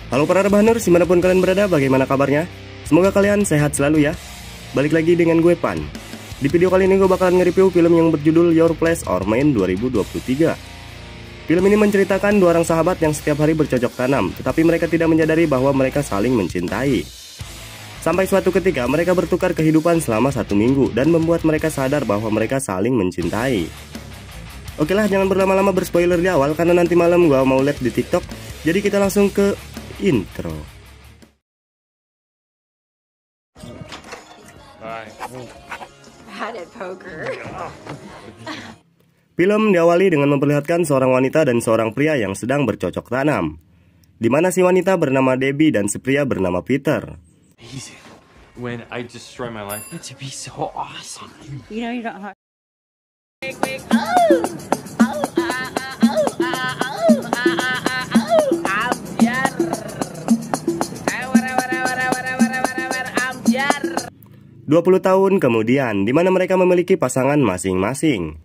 Halo para rebahaners, dimanapun kalian berada, bagaimana kabarnya? Semoga kalian sehat selalu ya. Balik lagi dengan gue Pan. Di video kali ini gue bakalan nge-review film yang berjudul Your Place or Mine 2023. Film ini menceritakan dua orang sahabat yang setiap hari bercocok tanam, tetapi mereka tidak menyadari bahwa mereka saling mencintai. Sampai suatu ketika mereka bertukar kehidupan selama 1 minggu dan membuat mereka sadar bahwa mereka saling mencintai. Oke lah, jangan berlama-lama berspoiler di awal karena nanti malam gue mau live di TikTok. Jadi kita langsung ke intro. Film diawali dengan memperlihatkan seorang wanita dan seorang pria yang sedang bercocok tanam, di mana si wanita bernama Debbie dan si pria bernama Peter. When I destroy my life, it would be so awesome. You know you don't have. Amjar. 20 tahun kemudian, di mana mereka memiliki pasangan masing-masing.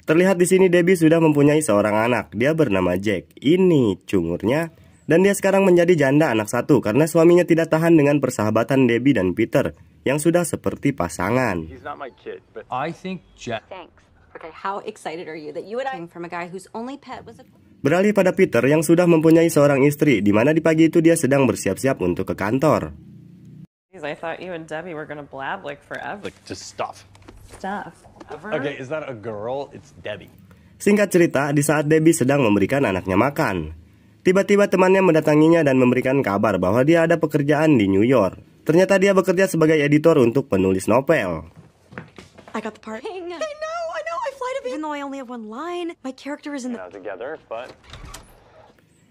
Terlihat di sini Debbie sudah mempunyai seorang anak, dia bernama Jack. Ini cungurnya. Dan dia sekarang menjadi janda anak satu karena suaminya tidak tahan dengan persahabatan Debbie dan Peter yang sudah seperti pasangan. He's not my kid, but I think Jack. Thanks. Okay, how excited are you that you and I from a guy whose only pet was a. Beralih pada Peter yang sudah mempunyai seorang istri, di mana di pagi itu dia sedang bersiap-siap untuk ke kantor. I thought you and Debbie were gonna blab like forever. Like just stuff. Stuff. Okay, is that a girl? It's Debbie. Singkat cerita, di saat Debbie sedang memberikan anaknya makan, tiba-tiba temannya mendatanginya dan memberikan kabar bahwa dia ada pekerjaan di New York. Ternyata dia bekerja sebagai editor untuk penulis novel. I got the part. I know, I fly to even though I only have one line, my character is in the... Together, but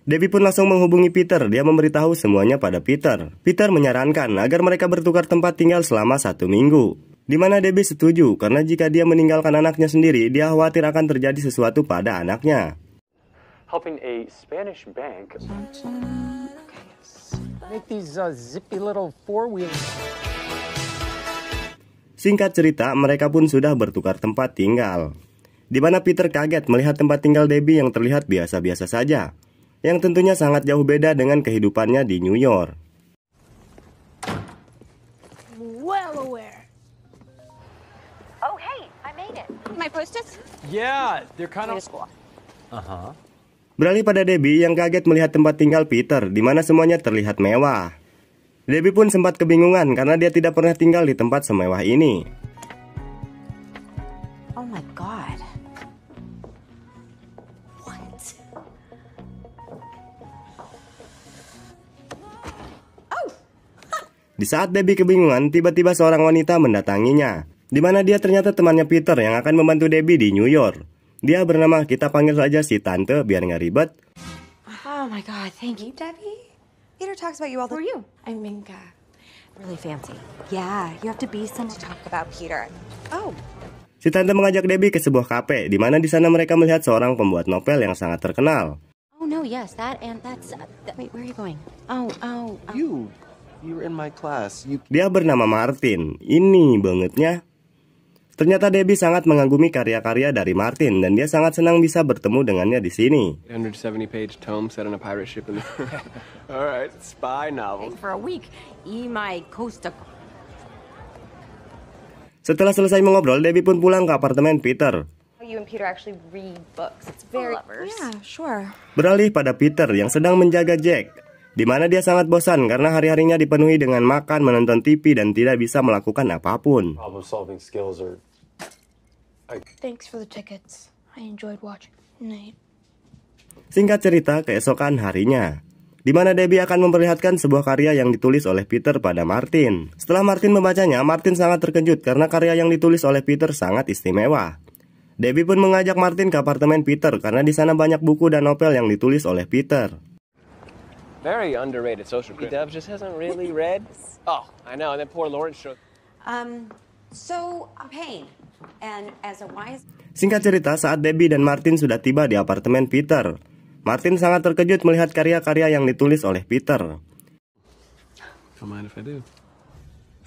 Debbie pun langsung menghubungi Peter. Dia memberitahu semuanya pada Peter. Peter menyarankan agar mereka bertukar tempat tinggal selama 1 minggu. Di mana Debbie setuju karena jika dia meninggalkan anaknya sendiri, dia khawatir akan terjadi sesuatu pada anaknya. helping a Spanish bank make these zippy little four-wheelers. Singkat cerita, mereka pun sudah bertukar tempat tinggal. Di mana Peter kaget melihat tempat tinggal Debbie yang terlihat biasa-biasa saja, yang tentunya sangat jauh beda dengan kehidupannya di New York. Well aware. Oh hey, I made it. My post-its. Yeah, they're kind of. School. Beralih pada Debbie yang kaget melihat tempat tinggal Peter, di mana semuanya terlihat mewah. Debbie pun sempat kebingungan karena dia tidak pernah tinggal di tempat semewah ini. Oh my god. What? Di saat Debbie kebingungan, tiba-tiba seorang wanita mendatanginya, di mana dia ternyata temannya Peter yang akan membantu Debbie di New York. Dia bernama, kita panggil saja si Tante biar nggak ribet. Oh my god, thank you, Debbie. Peter talks about you all the... Who are you? I'm Minka. Really fancy. Yeah, you have to be some to talk about Peter. Oh. Si Tante mengajak Debbie ke sebuah kafe, di mana di sana mereka melihat seorang pembuat novel yang sangat terkenal. Oh no, yes, that and that's. Wait, where are you going? Oh. You were in my class. Dia bernama Martin. Ini bangetnya. Ternyata Debbie sangat mengagumi karya-karya dari Martin dan dia sangat senang bisa bertemu dengannya di sini. 170-page tome set on a pirate ship in the... Alright, spy novel. For a week, my Costa. Setelah selesai mengobrol, Debbie pun pulang ke apartemen Peter. You and Peter actually read books. It's very Yeah, sure. Beralih pada Peter yang sedang menjaga Jack, di mana dia sangat bosan karena hari-harinya dipenuhi dengan makan, menonton TV, dan tidak bisa melakukan apapun. Problem-solving skills are. Thanks for the tickets. I enjoyed watching. Night. Singkat cerita, keesokan harinya, di mana Debbie akan memperlihatkan sebuah karya yang ditulis oleh Peter pada Martin. Setelah Martin membacanya, Martin sangat terkejut karena karya yang ditulis oleh Peter sangat istimewa. Debbie pun mengajak Martin ke apartemen Peter karena di sana banyak buku dan novel yang ditulis oleh Peter. Very underrated social critic. Dubs just hasn't really read. Oh, I know. And then poor Lawrence showed. So I'm Payne, and as a wise. Singkat cerita, saat Debbie dan Martin sudah tiba di apartemen Peter, Martin sangat terkejut melihat karya-karya yang ditulis oleh Peter. Don't mind if I do.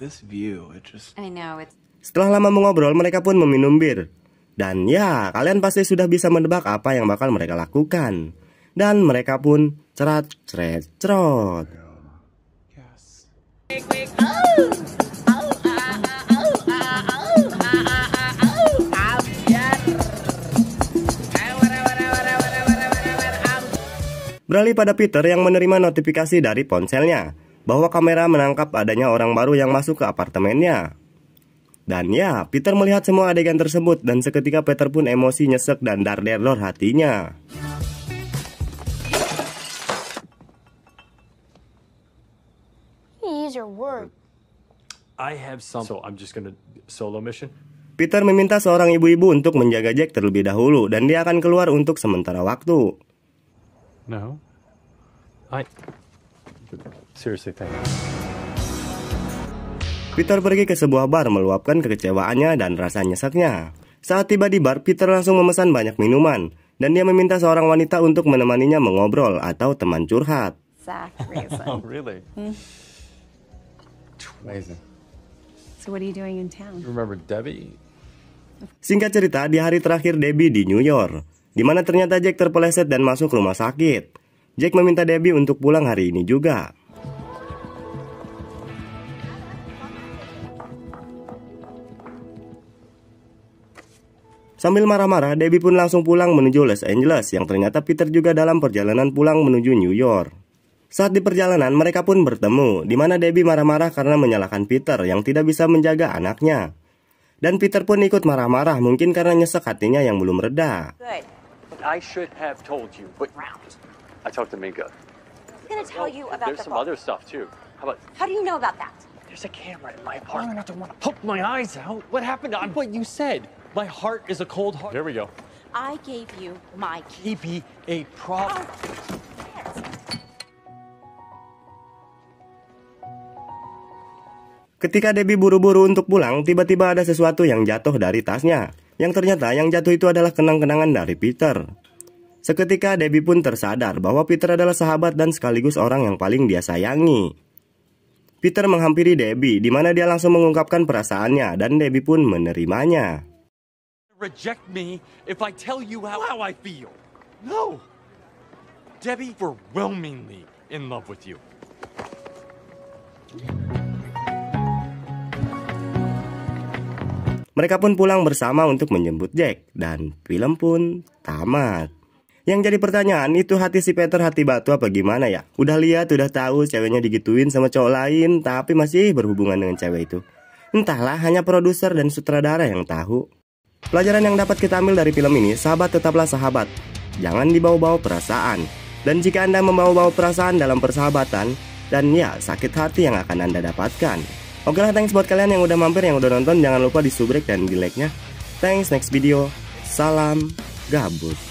This view, it just... I know it's. Setelah lama mengobrol, mereka pun meminum bir. Dan ya, kalian pasti sudah bisa menebak apa yang bakal mereka lakukan. Dan mereka pun Cerat, ceret, cerot. Beralih pada Peter yang menerima notifikasi dari ponselnya bahwa kamera menangkap adanya orang baru yang masuk ke apartemennya. Dan ya, Peter melihat semua adegan tersebut dan seketika Peter pun emosi nyesek dan dar-der-dor hatinya. Use your word. I have some. So I'm just gonna solo mission. Peter meminta seorang ibu-ibu untuk menjaga Jack terlebih dahulu dan dia akan keluar untuk sementara waktu. No. Seriously, thank you. Peter pergi ke sebuah bar meluapkan kekecewaannya dan rasa nyeseknya. Saat tiba di bar, Peter langsung memesan banyak minuman dan dia meminta seorang wanita untuk menemaninya mengobrol atau teman curhat. Exact reason. Oh, really? Amazing. So what are you doing in town? Remember Debbie? Singkat cerita, di hari terakhir Debbie di New York, di mana ternyata Jack terpeleset dan masuk rumah sakit. Jack meminta Debbie untuk pulang hari ini juga. Sambil marah-marah, Debbie pun langsung pulang menuju Los Angeles, yang ternyata Peter juga dalam perjalanan pulang menuju New York. Saat di perjalanan, mereka pun bertemu, di mana Debbie marah-marah karena menyalahkan Peter yang tidak bisa menjaga anaknya. Dan Peter pun ikut marah-marah, mungkin karena nyesek hatinya yang belum reda. Good. I should have told you, but I talked to Minka. I'm gonna tell you about There's the some book. other stuff too. How do you know about that? There's a camera in my apartment. I don't want to poke my eyes out. What happened? What you said. My heart is a cold heart. There we go. I gave you my key. Be a problem. Ketika Debbie buru-buru untuk pulang, tiba-tiba ada sesuatu yang jatuh dari tasnya. Yang ternyata yang jatuh itu adalah kenang-kenangan dari Peter. Seketika Debbie pun tersadar bahwa Peter adalah sahabat dan sekaligus orang yang paling dia sayangi. Peter menghampiri Debbie, di mana dia langsung mengungkapkan perasaannya dan Debbie pun menerimanya. Reject me if I tell you how I feel. No. Debbie, overwhelmingly in love with you. Mereka pun pulang bersama untuk menjemput Jack dan film pun tamat. Yang jadi pertanyaan, itu hati si Peter hati batu apa gimana ya? Udah lihat, udah tahu ceweknya digituin sama cowok lain, tapi masih berhubungan dengan cewek itu. Entahlah, hanya produser dan sutradara yang tahu. Pelajaran yang dapat kita ambil dari film ini, sahabat tetaplah sahabat. Jangan dibawa-bawa perasaan. Dan jika Anda membawa-bawa perasaan dalam persahabatan, dan ya sakit hati yang akan Anda dapatkan. Oke lah, thanks buat kalian yang udah mampir, yang udah nonton. Jangan lupa di subrek dan di like-nya. Thanks, next video. Salam gabut.